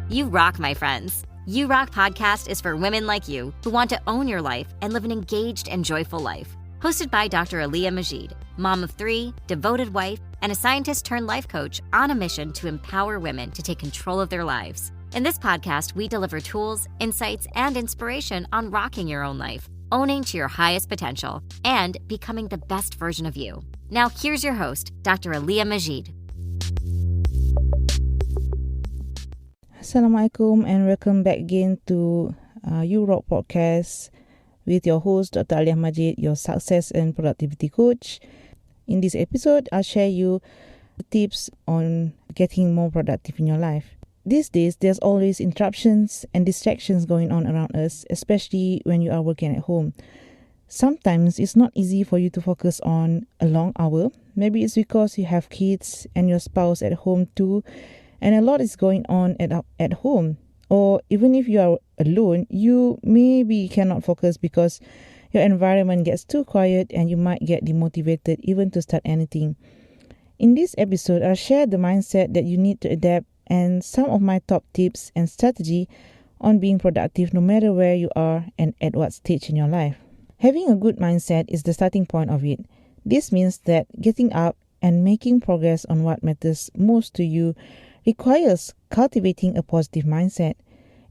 You rock, my friends. You Rock podcast is for women like you who want to own your life and live an engaged and joyful life. Hosted by Dr. Aaliyah Majid, mom of 3, devoted wife, and a scientist-turned-life coach on a mission to empower women to take control of their lives. In this podcast, we deliver tools, insights, and inspiration on rocking your own life, owning to your highest potential, and becoming the best version of you. Now, here's your host, Dr. Aaliyah Majid. Assalamualaikum and welcome back again to You Rock Podcast with your host, Dr. Aaliyah Majid, your success and productivity coach. In this episode, I'll share you tips on getting more productive in your life. These days, there's always interruptions and distractions going on around us, especially when you are working at home. Sometimes it's not easy for you to focus on a long hour. Maybe it's because you have kids and your spouse at home too, and a lot is going on at home. Or even if you are alone, you maybe cannot focus because your environment gets too quiet and you might get demotivated even to start anything. In this episode, I'll share the mindset that you need to adapt and some of my top tips and strategy on being productive no matter where you are and at what stage in your life. Having a good mindset is the starting point of it. This means that getting up and making progress on what matters most to you requires cultivating a positive mindset.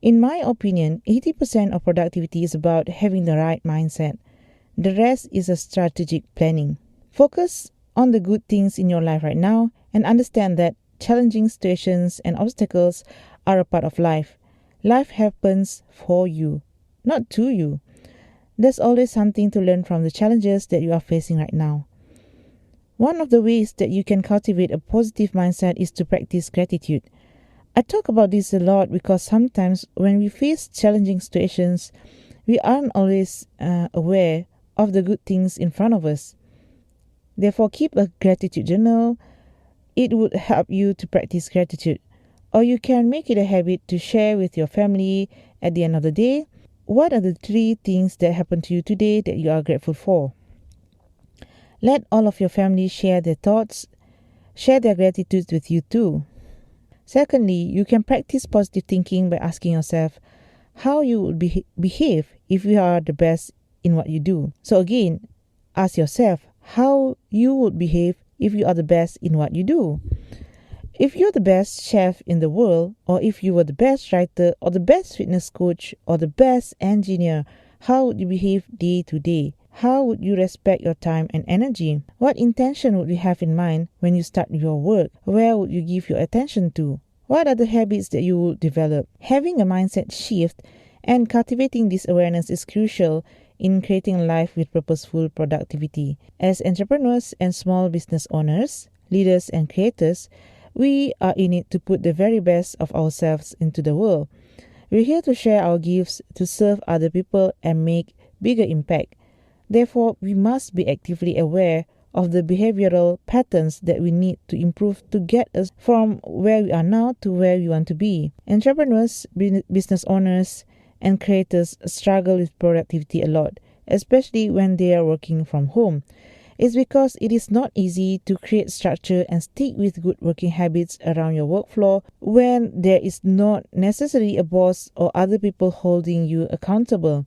In my opinion, 80% of productivity is about having the right mindset. The rest is a strategic planning. Focus on the good things in your life right now and understand that challenging situations and obstacles are a part of life. Life happens for you, not to you. There's always something to learn from the challenges that you are facing right now. One of the ways that you can cultivate a positive mindset is to practice gratitude. I talk about this a lot because sometimes when we face challenging situations, we aren't always aware of the good things in front of us. Therefore, keep a gratitude journal. It would help you to practice gratitude. Or you can make it a habit to share with your family at the end of the day. What are the 3 things that happened to you today that you are grateful for? Let all of your family share their thoughts, share their gratitude with you too. Secondly, you can practice positive thinking by asking yourself how you would behave if you are the best in what you do. So again, ask yourself how you would behave if you are the best in what you do. If you're the best chef in the world, or if you were the best writer, or the best fitness coach, or the best engineer, how would you behave day to day? How would you respect your time and energy? What intention would you have in mind when you start your work? Where would you give your attention to? What are the habits that you will develop? Having a mindset shift and cultivating this awareness is crucial in creating a life with purposeful productivity. As entrepreneurs and small business owners, leaders and creators, we are in it to put the very best of ourselves into the world. We're here to share our gifts, to serve other people and make bigger impact. Therefore, we must be actively aware of the behavioral patterns that we need to improve to get us from where we are now to where we want to be. Entrepreneurs, business owners, and creators struggle with productivity a lot, especially when they are working from home. It's because it is not easy to create structure and stick with good working habits around your workflow when there is not necessarily a boss or other people holding you accountable.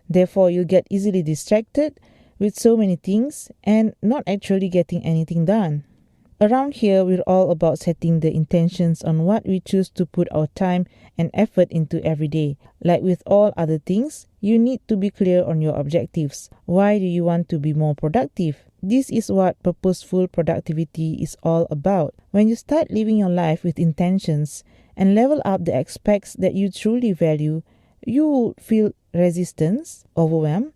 Therefore, you get easily distracted with so many things and not actually getting anything done. Around here, we're all about setting the intentions on what we choose to put our time and effort into every day. Like with all other things, you need to be clear on your objectives. Why do you want to be more productive? This is what purposeful productivity is all about. When you start living your life with intentions and level up the aspects that you truly value, you will feel resistance, overwhelm,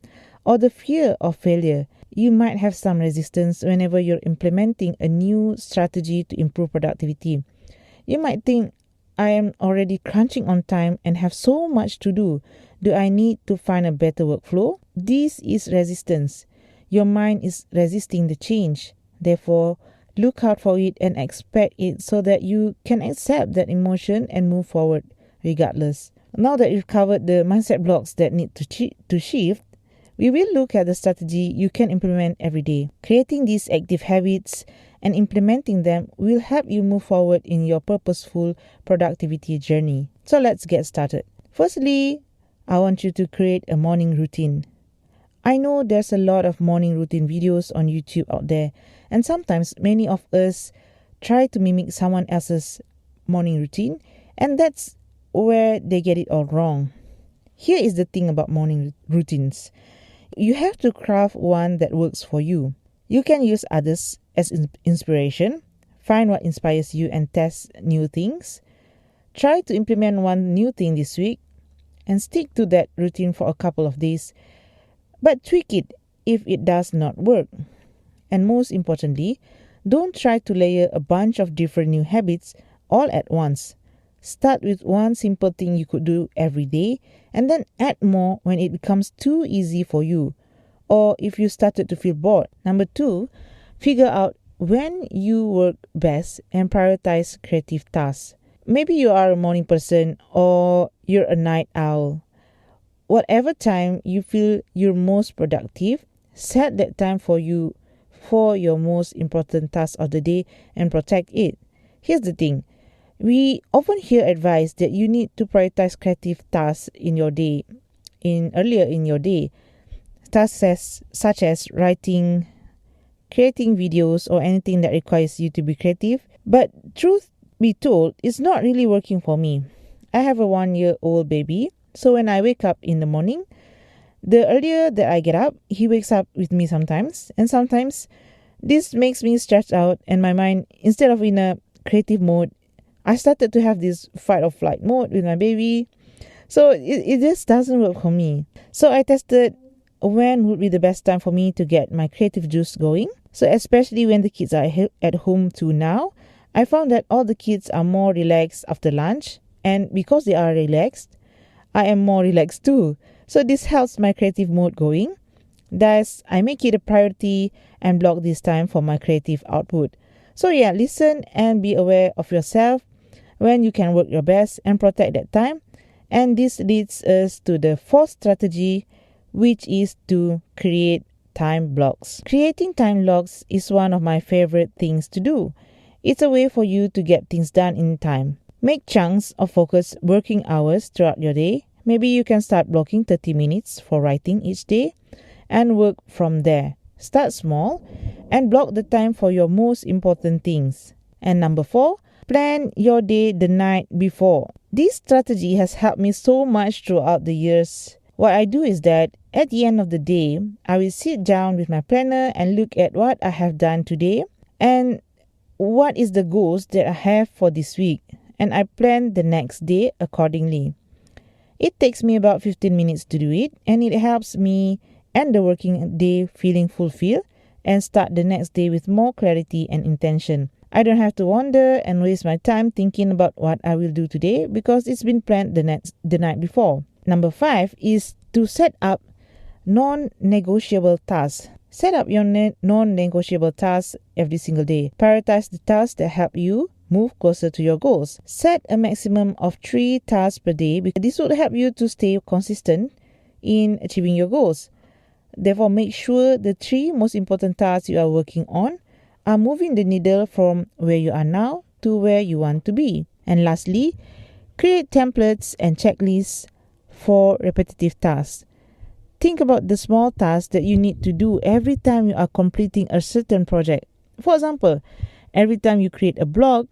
or the fear of failure. You might have some resistance whenever you're implementing a new strategy to improve productivity. You might think, I am already crunching on time and have so much to do. Do I need to find a better workflow? This is resistance. Your mind is resisting the change. Therefore, look out for it and expect it so that you can accept that emotion and move forward regardless. Now that we've covered the mindset blocks that need to shift, we will look at the strategy you can implement every day. Creating these active habits and implementing them will help you move forward in your purposeful productivity journey. So let's get started. Firstly, I want you to create a morning routine. I know there's a lot of morning routine videos on YouTube out there, and sometimes many of us try to mimic someone else's morning routine, and that's where they get it all wrong. Here is the thing about morning routines. You have to craft one that works for you. You can use others as inspiration, find what inspires you and test new things. Try to implement one new thing this week and stick to that routine for a couple of days, but tweak it if it does not work. And most importantly, don't try to layer a bunch of different new habits all at once. Start with one simple thing you could do every day and then add more when it becomes too easy for you or if you started to feel bored. Number 2, figure out when you work best and prioritize creative tasks. Maybe you are a morning person or you're a night owl. Whatever time you feel you're most productive, set that time for your most important task of the day and protect it. Here's the thing. We often hear advice that you need to prioritize creative tasks earlier in your day. Tasks such as writing, creating videos, or anything that requires you to be creative. But truth be told, it's not really working for me. I have a 1-year-old baby, so when I wake up in the morning, the earlier that I get up, he wakes up with me sometimes. And sometimes this makes me stressed out and my mind, instead of in a creative mode, I started to have this fight or flight mode with my baby. So it just doesn't work for me. So I tested when would be the best time for me to get my creative juice going. So especially when the kids are at home too now, I found that all the kids are more relaxed after lunch. And because they are relaxed, I am more relaxed too. So this helps my creative mode going. Thus, I make it a priority and block this time for my creative output. So yeah, listen and be aware of yourself when you can work your best and protect that time. And this leads us to the 4th strategy, which is to create time blocks. Creating time blocks is one of my favorite things to do. It's a way for you to get things done in time. Make chunks of focused working hours throughout your day. Maybe you can start blocking 30 minutes for writing each day and work from there. Start small and block the time for your most important things. And number 4, plan your day the night before. This strategy has helped me so much throughout the years. What I do is that at the end of the day, I will sit down with my planner and look at what I have done today and what is the goals that I have for this week. And I plan the next day accordingly. It takes me about 15 minutes to do it, and it helps me end the working day feeling fulfilled and start the next day with more clarity and intention. I don't have to wonder and waste my time thinking about what I will do today because it's been planned the night before. Number 5 is to set up non-negotiable tasks. Set up your non-negotiable tasks every single day. Prioritize the tasks that help you move closer to your goals. Set a maximum of 3 tasks per day because this will help you to stay consistent in achieving your goals. Therefore, make sure the 3 most important tasks you are working on are moving the needle from where you are now to where you want to be. And lastly, create templates and checklists for repetitive tasks. Think about the small tasks that you need to do every time you are completing a certain project. For example, every time you create a blog,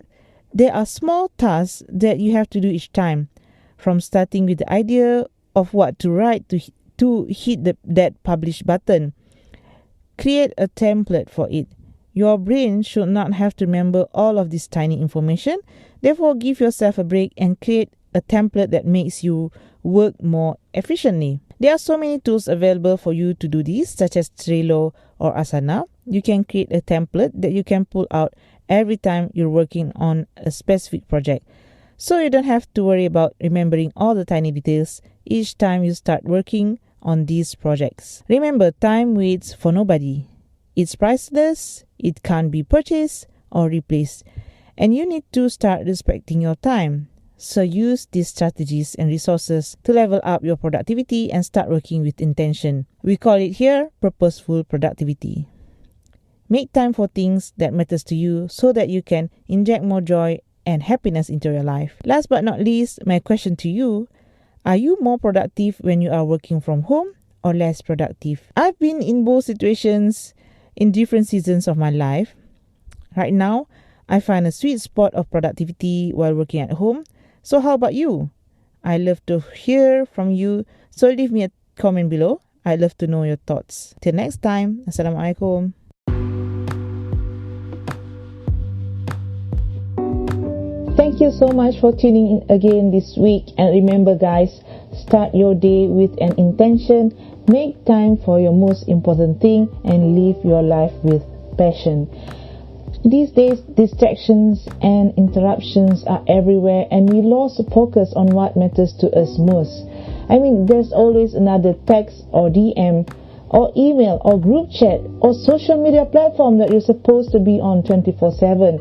there are small tasks that you have to do each time, from starting with the idea of what to write to hit that publish button. Create a template for it. Your brain should not have to remember all of this tiny information. Therefore, give yourself a break and create a template that makes you work more efficiently. There are so many tools available for you to do this, such as Trello or Asana. You can create a template that you can pull out every time you're working on a specific project. So you don't have to worry about remembering all the tiny details each time you start working on these projects. Remember, time waits for nobody. It's priceless, it can't be purchased or replaced, and you need to start respecting your time. So use these strategies and resources to level up your productivity and start working with intention. We call it here purposeful productivity. Make time for things that matters to you so that you can inject more joy and happiness into your life. Last but not least, my question to you, are you more productive when you are working from home or less productive? I've been in both situations in different seasons of my life. Right now, I find a sweet spot of productivity while working at home. So how about you? I love to hear from you, so leave me a comment below. I'd love to know your thoughts. Till next time, Assalamualaikum. Thank you so much for tuning in again this week. And remember guys, start your day with an intention. Make time for your most important thing and live your life with passion. These days, distractions and interruptions are everywhere and we lost focus on what matters to us most. I mean, there's always another text or DM or email or group chat or social media platform that you're supposed to be on 24/7.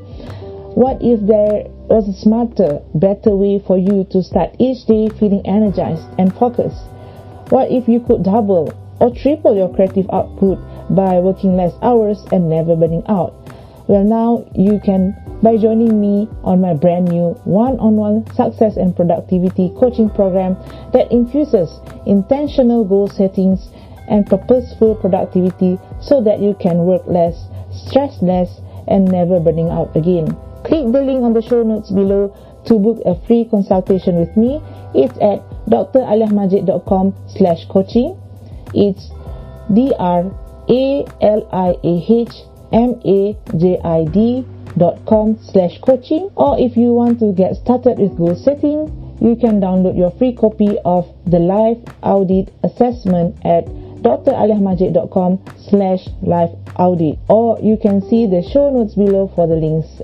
What if there was a smarter, better way for you to start each day feeling energized and focused? What if you could double or triple your creative output by working less hours and never burning out? Well, now you can by joining me on my brand new one-on-one success and productivity coaching program that infuses intentional goal settings and purposeful productivity so that you can work less, stress less, and never burning out again. Click the link on the show notes below to book a free consultation with me. It's at draliahmajid.com/coaching. It's draliahmajid.com/coaching. Or if you want to get started with goal setting, you can download your free copy of the life audit assessment at draliahmajid.com/life audit, or you can see the show notes below for the links.